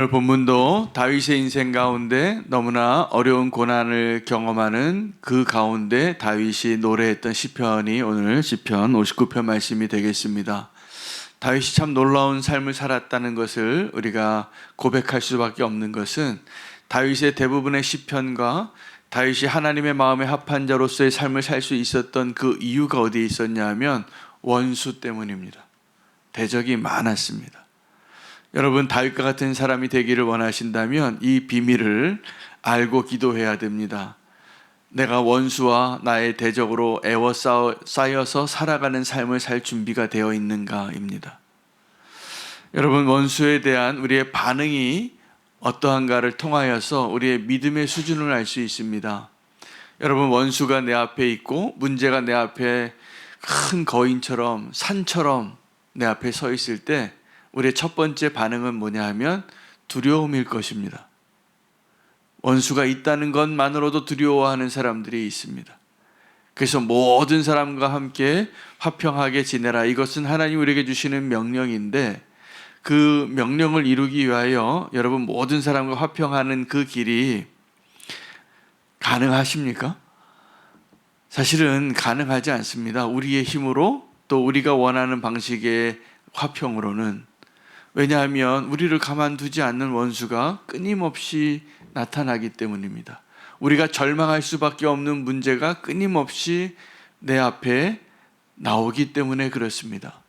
오늘 본문도 다윗의 인생 가운데 너무나 어려운 고난을 경험하는 그 가운데 다윗이 노래했던 시편이 오늘 시편 59편 말씀이 되겠습니다. 다윗이 참 놀라운 삶을 살았다는 것을 우리가 고백할 수밖에 없는 것은 다윗의 대부분의 시편과 다윗이 하나님의 마음에 합한 자로서의 삶을 살 수 있었던 그 이유가 어디에 있었냐 하면 원수 때문입니다. 대적이 많았습니다. 여러분, 다윗과 같은 사람이 되기를 원하신다면 이 비밀을 알고 기도해야 됩니다. 내가 원수와 나의 대적으로 쌓여서 살아가는 삶을 살 준비가 되어 있는가입니다. 여러분, 원수에 대한 우리의 반응이 어떠한가를 통하여서 우리의 믿음의 수준을 알 수 있습니다. 여러분, 원수가 내 앞에 있고 문제가 내 앞에 큰 거인처럼 산처럼 내 앞에 서 있을 때 우리의 첫 번째 반응은 뭐냐 하면 두려움일 것입니다. 원수가 있다는 것만으로도 두려워하는 사람들이 있습니다. 그래서 모든 사람과 함께 화평하게 지내라. 이것은 하나님 우리에게 주시는 명령인데 그 명령을 이루기 위하여 여러분 모든 사람과 화평하는 그 길이 가능하십니까? 사실은 가능하지 않습니다. 우리의 힘으로 또 우리가 원하는 방식의 화평으로는. 왜냐하면 우리를 가만두지 않는 원수가 끊임없이 나타나기 때문입니다. 우리가 절망할 수밖에 없는 문제가 끊임없이 내 앞에 나오기 때문에 그렇습니다.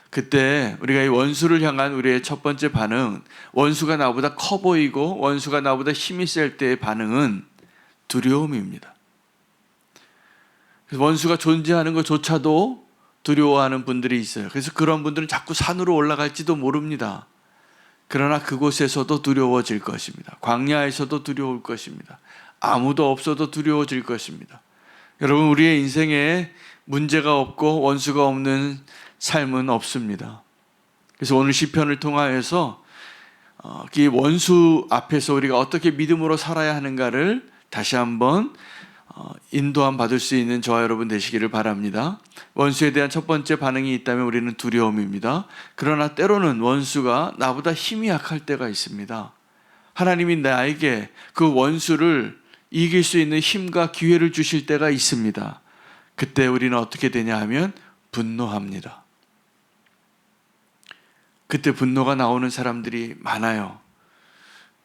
그때 우리가 이 원수를 향한 우리의 첫 번째 반응, 원수가 나보다 커 보이고 원수가 나보다 힘이 셀 때의 반응은 두려움입니다. 그래서 원수가 존재하는 것조차도 두려워하는 분들이 있어요. 그래서 그런 분들은 자꾸 산으로 올라갈지도 모릅니다. 그러나 그곳에서도 두려워질 것입니다. 광야에서도 두려울 것입니다. 아무도 없어도 두려워질 것입니다. 여러분, 우리의 인생에 문제가 없고 원수가 없는 삶은 없습니다. 그래서 오늘 시편을 통하여서 이 원수 앞에서 우리가 어떻게 믿음으로 살아야 하는가를 다시 한번 인도함 받을 수 있는 저와 여러분 되시기를 바랍니다. 원수에 대한 첫 번째 반응이 있다면 우리는 두려움입니다. 그러나 때로는 원수가 나보다 힘이 약할 때가 있습니다. 하나님이 나에게 그 원수를 이길 수 있는 힘과 기회를 주실 때가 있습니다. 그때 우리는 어떻게 되냐 하면 분노합니다. 그때 분노가 나오는 사람들이 많아요.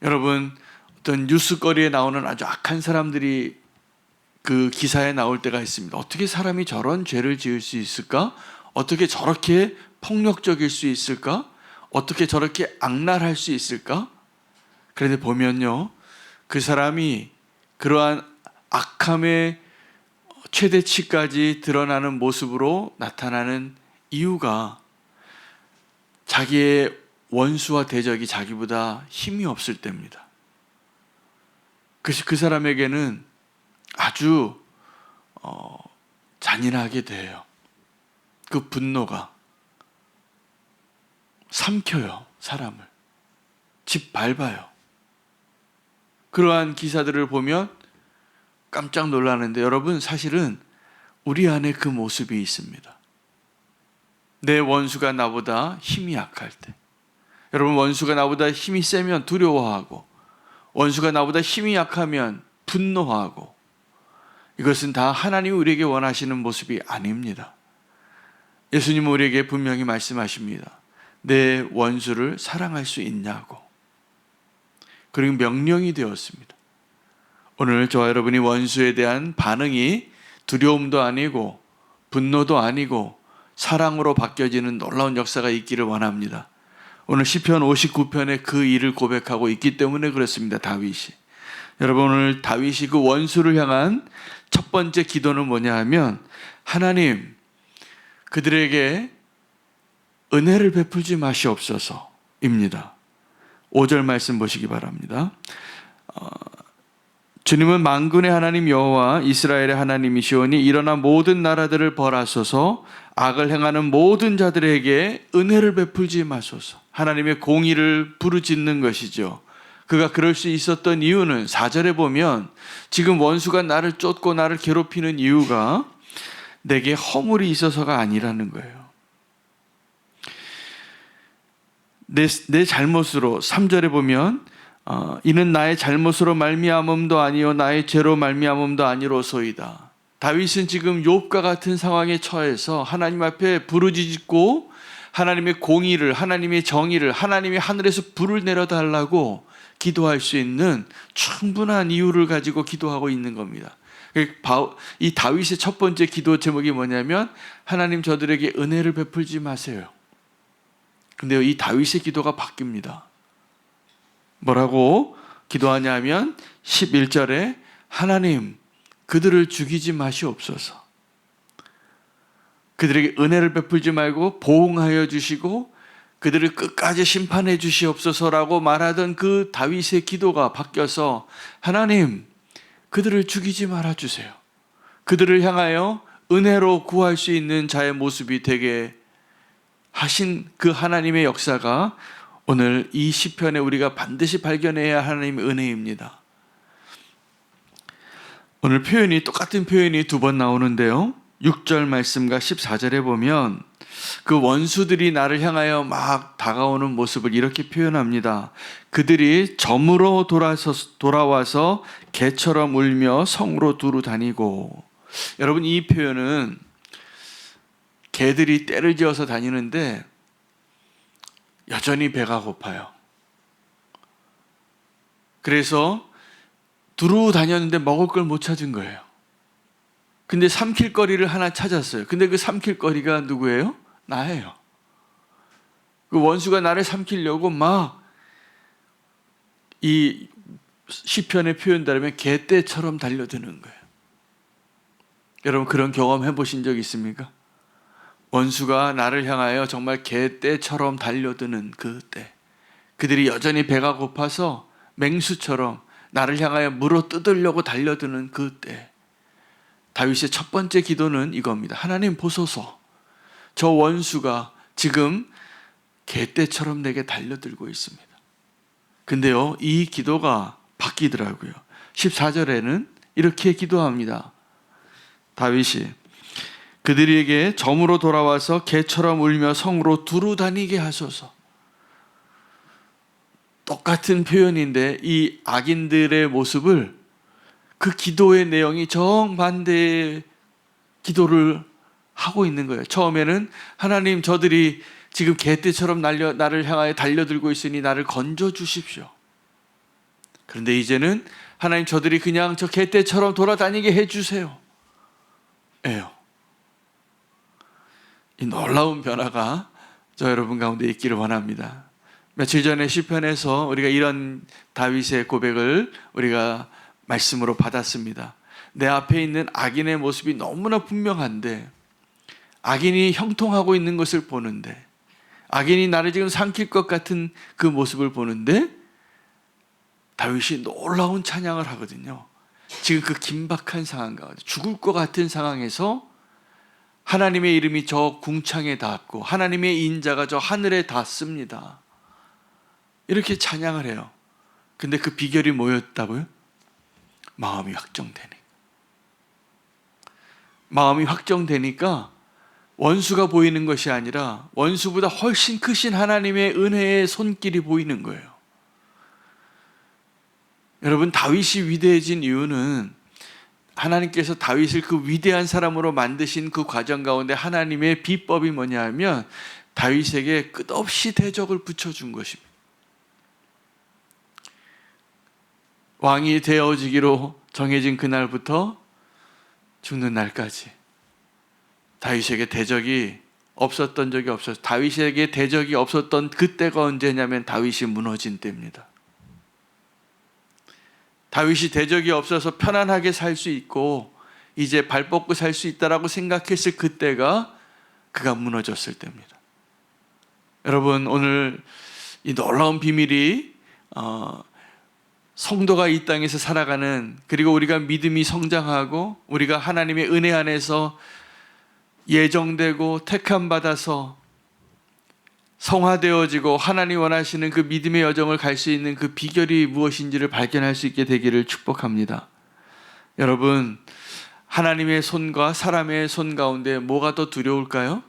여러분, 어떤 뉴스거리에 나오는 아주 악한 사람들이 그 기사에 나올 때가 있습니다. 어떻게 사람이 저런 죄를 지을 수 있을까? 어떻게 저렇게 폭력적일 수 있을까? 어떻게 저렇게 악랄할 수 있을까? 그런데 보면요, 그 사람이 그러한 악함의 최대치까지 드러나는 모습으로 나타나는 이유가 자기의 원수와 대적이 자기보다 힘이 없을 때입니다. 그래서 그 사람에게는 아주 잔인하게 돼요. 그 분노가 삼켜요, 사람을. 짓밟아요. 그러한 기사들을 보면 깜짝 놀라는데 여러분, 사실은 우리 안에 그 모습이 있습니다. 내 원수가 나보다 힘이 약할 때, 여러분, 원수가 나보다 힘이 세면 두려워하고 원수가 나보다 힘이 약하면 분노하고, 이것은 다 하나님이 우리에게 원하시는 모습이 아닙니다. 예수님은 우리에게 분명히 말씀하십니다. 내 원수를 사랑할 수 있냐고. 그리고 명령이 되었습니다. 오늘 저와 여러분이 원수에 대한 반응이 두려움도 아니고 분노도 아니고 사랑으로 바뀌어지는 놀라운 역사가 있기를 원합니다. 오늘 시편 59편에 그 일을 고백하고 있기 때문에 그렇습니다. 다윗이. 여러분, 오늘 다윗이 그 원수를 향한 첫 번째 기도는 뭐냐 하면 하나님, 그들에게 은혜를 베풀지 마시옵소서입니다. 5절 말씀 보시기 바랍니다. 주님은 만군의 하나님 여호와 이스라엘의 하나님이시오니 일어나 모든 나라들을 벌하소서. 악을 행하는 모든 자들에게 은혜를 베풀지 마소서. 하나님의 공의를 부르짖는 것이죠. 그가 그럴 수 있었던 이유는 4절에 보면 지금 원수가 나를 쫓고 나를 괴롭히는 이유가 내게 허물이 있어서가 아니라는 거예요. 내 잘못으로 3절에 보면 이는 나의 잘못으로 말미암음도 아니요 나의 죄로 말미암음도 아니로소이다. 다윗은 지금 욥과 같은 상황에 처해서 하나님 앞에 부르짖고 하나님의 공의를, 하나님의 정의를, 하나님이 하늘에서 불을 내려달라고 기도할 수 있는 충분한 이유를 가지고 기도하고 있는 겁니다. 이 다윗의 첫 번째 기도 제목이 뭐냐면 하나님 저들에게 은혜를 베풀지 마세요. 근데 이 다윗의 기도가 바뀝니다. 뭐라고 기도하냐면 11절에 하나님 그들을 죽이지 마시옵소서. 그들에게 은혜를 베풀지 말고 보응하여 주시고 그들을 끝까지 심판해 주시옵소서라고 말하던 그 다윗의 기도가 바뀌어서 하나님 그들을 죽이지 말아주세요. 그들을 향하여 은혜로 구할 수 있는 자의 모습이 되게 하신 그 하나님의 역사가 오늘 이 시편에 우리가 반드시 발견해야 할 하나님의 은혜입니다. 오늘 똑같은 표현이 두 번 나오는데요. 6절 말씀과 14절에 보면 그 원수들이 나를 향하여 막 다가오는 모습을 이렇게 표현합니다. 그들이 점으로 돌아와서 개처럼 울며 성으로 두루 다니고. 여러분 이 표현은 개들이 떼를 지어서 다니는데 여전히 배가 고파요. 그래서 두루 다녔는데 먹을 걸 못 찾은 거예요. 근데 삼킬 거리를 하나 찾았어요. 근데 그 삼킬 거리가 누구예요? 나예요. 그 원수가 나를 삼키려고 막 이 시편의 표현대로면 개떼처럼 달려드는 거예요. 여러분 그런 경험 해보신 적 있습니까? 원수가 나를 향하여 정말 개떼처럼 달려드는 그 때, 그들이 여전히 배가 고파서 맹수처럼 나를 향하여 물어 뜯으려고 달려드는 그 때, 다윗의 첫 번째 기도는 이겁니다. 하나님 보소서, 저 원수가 지금 개떼처럼 내게 달려들고 있습니다. 근데요, 이 기도가 바뀌더라고요. 14절에는 이렇게 기도합니다. 다윗이 그들에게 점으로 돌아와서 개처럼 울며 성으로 두루 다니게 하소서. 똑같은 표현인데 이 악인들의 모습을, 그 기도의 내용이 정반대의 기도를 하고 있는 거예요. 처음에는 하나님 저들이 지금 개떼처럼 나를 향하여 달려들고 있으니 나를 건져 주십시오. 그런데 이제는 하나님 저들이 그냥 저 개떼처럼 돌아다니게 해주세요. 예요. 이 놀라운 변화가 저 여러분 가운데 있기를 원합니다. 며칠 전에 시편에서 우리가 이런 다윗의 고백을 우리가 말씀으로 받았습니다. 내 앞에 있는 악인의 모습이 너무나 분명한데, 악인이 형통하고 있는 것을 보는데, 악인이 나를 지금 삼킬 것 같은 그 모습을 보는데 다윗이 놀라운 찬양을 하거든요. 지금 그 긴박한 상황 가운데, 죽을 것 같은 상황에서 하나님의 이름이 저 궁창에 닿았고 하나님의 인자가 저 하늘에 닿습니다. 이렇게 찬양을 해요. 근데 그 비결이 뭐였다고요? 마음이 확정되니까. 마음이 확정되니까 원수가 보이는 것이 아니라 원수보다 훨씬 크신 하나님의 은혜의 손길이 보이는 거예요. 여러분, 다윗이 위대해진 이유는 하나님께서 다윗을 그 위대한 사람으로 만드신 그 과정 가운데 하나님의 비법이 뭐냐 하면 다윗에게 끝없이 대적을 붙여준 것입니다. 왕이 되어지기로 정해진 그날부터 죽는 날까지 다윗에게 대적이 없었던 적이 없었어요. 다윗에게 대적이 없었던 그때가 언제냐면 다윗이 무너진 때입니다. 다윗이 대적이 없어서 편안하게 살 수 있고 이제 발 뻗고 살 수 있다라고 생각했을 그때가 그가 무너졌을 때입니다. 여러분, 오늘 이 놀라운 비밀이 성도가 이 땅에서 살아가는, 그리고 우리가 믿음이 성장하고 우리가 하나님의 은혜 안에서 예정되고 택함받아서 성화되어지고 하나님 원하시는 그 믿음의 여정을 갈 수 있는 그 비결이 무엇인지를 발견할 수 있게 되기를 축복합니다. 여러분, 하나님의 손과 사람의 손 가운데 뭐가 더 두려울까요?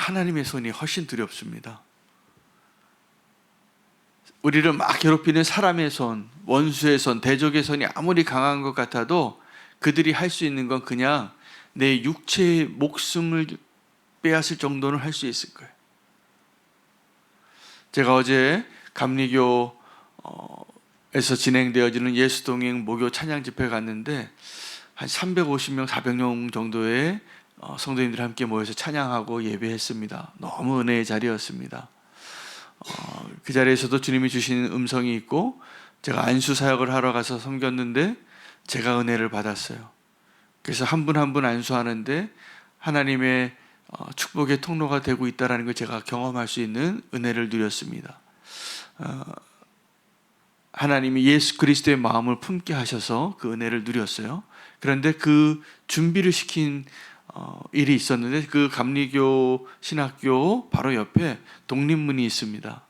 하나님의 손이 훨씬 두렵습니다. 우리를 막 괴롭히는 사람의 손, 원수의 손, 대적의 손이 아무리 강한 것 같아도 그들이 할 수 있는 건 그냥 내 육체의 목숨을 빼앗을 정도는 할 수 있을 거예요. 제가 어제 감리교에서 진행되어지는 예수동행 목요 찬양 집회에 갔는데 한 350명, 400명 정도의 성도님들이 함께 모여서 찬양하고 예배했습니다. 너무 은혜의 자리였습니다. 그 자리에서도 주님이 주시는 음성이 있고, 제가 안수 사역을 하러 가서 섬겼는데 제가 은혜를 받았어요. 그래서 한 분 한 분 안수하는데 하나님의 축복의 통로가 되고 있다는 걸 제가 경험할 수 있는 은혜를 누렸습니다. 하나님이 예수 그리스도의 마음을 품게 하셔서 그 은혜를 누렸어요. 그런데 그 준비를 시킨 일이 있었는데, 그 감리교 신학교 바로 옆에 독립문이 있습니다.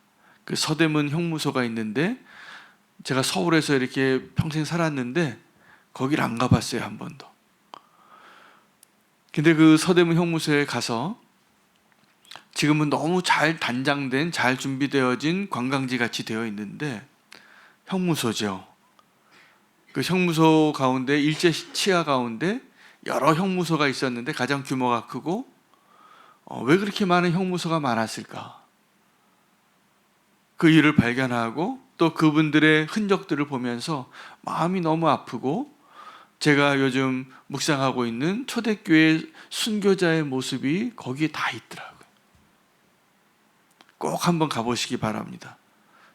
그 서대문 형무소가 있는데, 제가 서울에서 이렇게 평생 살았는데 거기를 안 가봤어요, 한 번도. 근데 그 서대문 형무소에 가서 지금은 너무 잘 단장된, 잘 준비되어진 관광지 같이 되어 있는데, 형무소죠. 그 형무소 가운데, 일제 치하 가운데 여러 형무소가 있었는데 가장 규모가 크고, 왜 그렇게 많은 형무소가 많았을까? 그 일을 발견하고 또 그분들의 흔적들을 보면서 마음이 너무 아프고, 제가 요즘 묵상하고 있는 초대교회 순교자의 모습이 거기에 다 있더라고요. 꼭 한번 가보시기 바랍니다.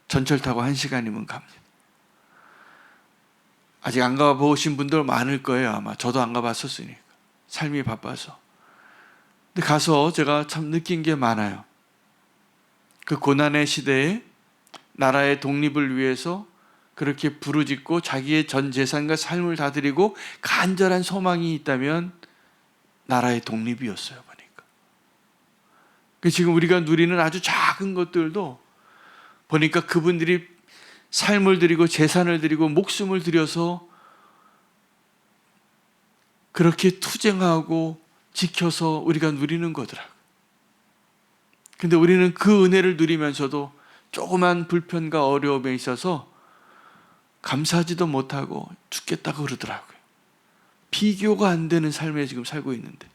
전철 타고 1시간이면 갑니다. 아직 안 가보신 분들 많을 거예요, 아마. 저도 안 가봤었으니까. 삶이 바빠서. 근데 가서 제가 참 느낀 게 많아요. 그 고난의 시대에 나라의 독립을 위해서 그렇게 부르짖고 자기의 전 재산과 삶을 다 드리고 간절한 소망이 있다면 나라의 독립이었어요, 보니까. 지금 우리가 누리는 아주 작은 것들도 보니까 그분들이 삶을 드리고 재산을 드리고 목숨을 들여서 그렇게 투쟁하고 지켜서 우리가 누리는 거더라고요. 근데 우리는 그 은혜를 누리면서도 조그만 불편과 어려움에 있어서 감사하지도 못하고 죽겠다고 그러더라고요. 비교가 안 되는 삶에 지금 살고 있는데,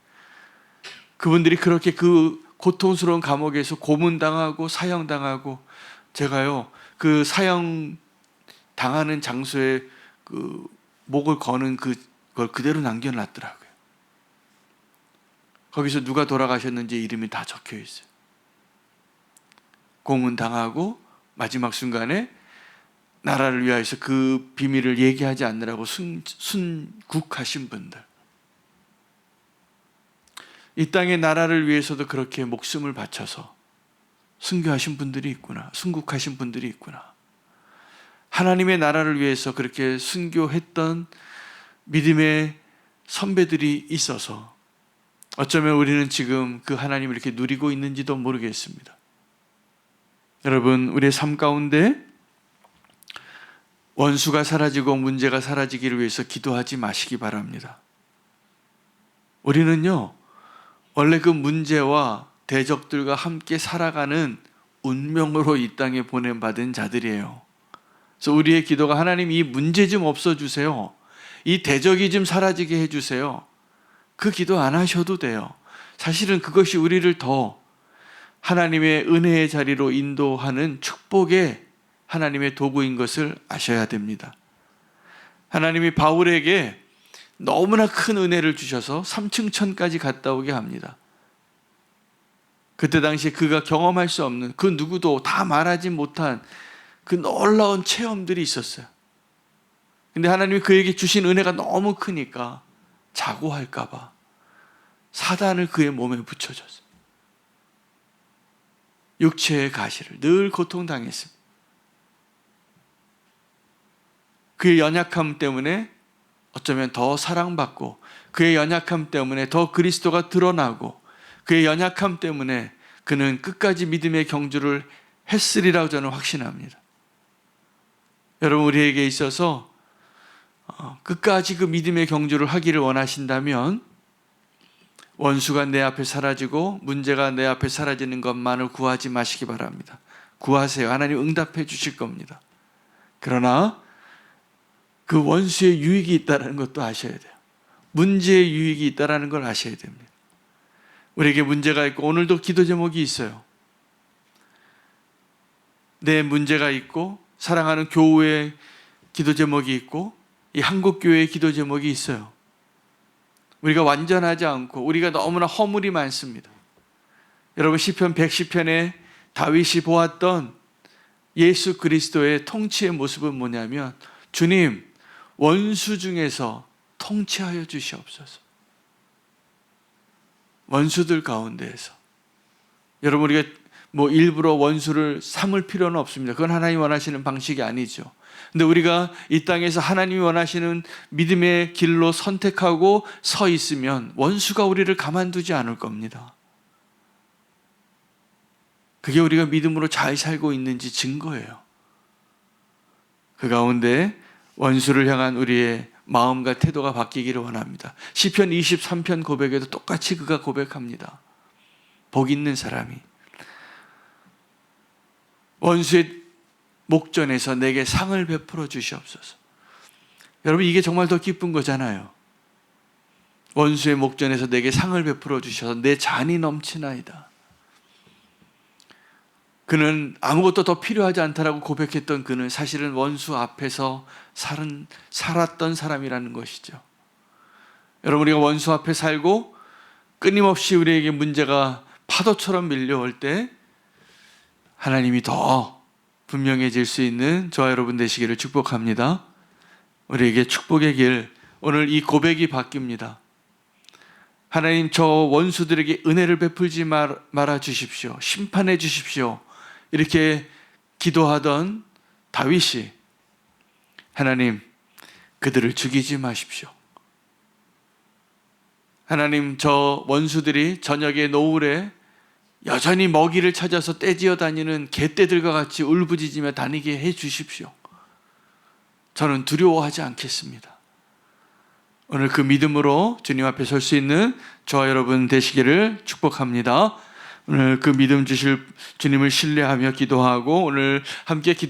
그분들이 그렇게 그 고통스러운 감옥에서 고문당하고 사형당하고, 제가요 그 사형 당하는 장소에 그 목을 거는 그걸 그대로 남겨놨더라고요. 거기서 누가 돌아가셨는지 이름이 다 적혀 있어요. 고문당하고 마지막 순간에 나라를 위하여서 그 비밀을 얘기하지 않느라고 순국하신 분들, 이 땅의 나라를 위해서도 그렇게 목숨을 바쳐서 순교하신 분들이 있구나, 순국하신 분들이 있구나. 하나님의 나라를 위해서 그렇게 순교했던 믿음의 선배들이 있어서 어쩌면 우리는 지금 그 하나님을 이렇게 누리고 있는지도 모르겠습니다. 여러분, 우리의 삶 가운데 원수가 사라지고 문제가 사라지기를 위해서 기도하지 마시기 바랍니다. 우리는요, 원래 그 문제와 대적들과 함께 살아가는 운명으로 이 땅에 보냄받은 자들이에요. 그래서 우리의 기도가, 하나님 이 문제 좀 없어주세요, 이 대적이 좀 사라지게 해주세요, 그 기도 안 하셔도 돼요. 사실은 그것이 우리를 더 하나님의 은혜의 자리로 인도하는 축복의 하나님의 도구인 것을 아셔야 됩니다. 하나님이 바울에게 너무나 큰 은혜를 주셔서 3층 천까지 갔다 오게 합니다. 그때 당시에 그가 경험할 수 없는, 그 누구도 다 말하지 못한 그 놀라운 체험들이 있었어요. 근데 하나님이 그에게 주신 은혜가 너무 크니까 자고할까 봐 사단을 그의 몸에 붙여줬어요. 육체의 가시를 늘 고통당했습니다. 그의 연약함 때문에 어쩌면 더 사랑받고, 그의 연약함 때문에 더 그리스도가 드러나고, 그의 연약함 때문에 그는 끝까지 믿음의 경주를 했으리라고 저는 확신합니다. 여러분, 우리에게 있어서 끝까지 그 믿음의 경주를 하기를 원하신다면 원수가 내 앞에 사라지고 문제가 내 앞에 사라지는 것만을 구하지 마시기 바랍니다. 구하세요. 하나님 응답해 주실 겁니다. 그러나 그 원수의 유익이 있다는 것도 아셔야 돼요. 문제의 유익이 있다는 걸 아셔야 됩니다. 우리에게 문제가 있고 오늘도 기도 제목이 있어요. 내 문제가 있고 사랑하는 교우의 기도 제목이 있고 이 한국교회의 기도 제목이 있어요. 우리가 완전하지 않고 우리가 너무나 허물이 많습니다. 여러분 시편 110편에 다윗이 보았던 예수 그리스도의 통치의 모습은 뭐냐면 주님 원수 중에서 통치하여 주시옵소서. 원수들 가운데에서 여러분 우리가 일부러 원수를 삼을 필요는 없습니다. 그건 하나님 원하시는 방식이 아니죠. 근데 우리가 이 땅에서 하나님이 원하시는 믿음의 길로 선택하고 서 있으면 원수가 우리를 가만두지 않을 겁니다. 그게 우리가 믿음으로 잘 살고 있는지 증거예요. 그 가운데 원수를 향한 우리의 마음과 태도가 바뀌기를 원합니다. 시편 23편 고백에도 똑같이 그가 고백합니다. 복 있는 사람이 원수의 목전에서 내게 상을 베풀어 주시옵소서. 여러분 이게 정말 더 기쁜 거잖아요. 원수의 목전에서 내게 상을 베풀어 주셔서 내 잔이 넘치나이다. 그는 아무것도 더 필요하지 않다라고 고백했던 그는 사실은 원수 앞에서 살았던 사람이라는 것이죠. 여러분 우리가 원수 앞에 살고 끊임없이 우리에게 문제가 파도처럼 밀려올 때 하나님이 더 분명해질 수 있는 저와 여러분 되시기를 축복합니다. 우리에게 축복의 길, 오늘 이 고백이 바뀝니다. 하나님 저 원수들에게 은혜를 베풀지 말아 주십시오. 심판해 주십시오. 이렇게 기도하던 다윗이 하나님 그들을 죽이지 마십시오. 하나님 저 원수들이 저녁에 노을에 여전히 먹이를 찾아서 떼지어 다니는 개떼들과 같이 울부짖으며 다니게 해 주십시오. 저는 두려워하지 않겠습니다. 오늘 그 믿음으로 주님 앞에 설 수 있는 저와 여러분 되시기를 축복합니다. 오늘 그 믿음 주실 주님을 신뢰하며 기도하고 오늘 함께 기도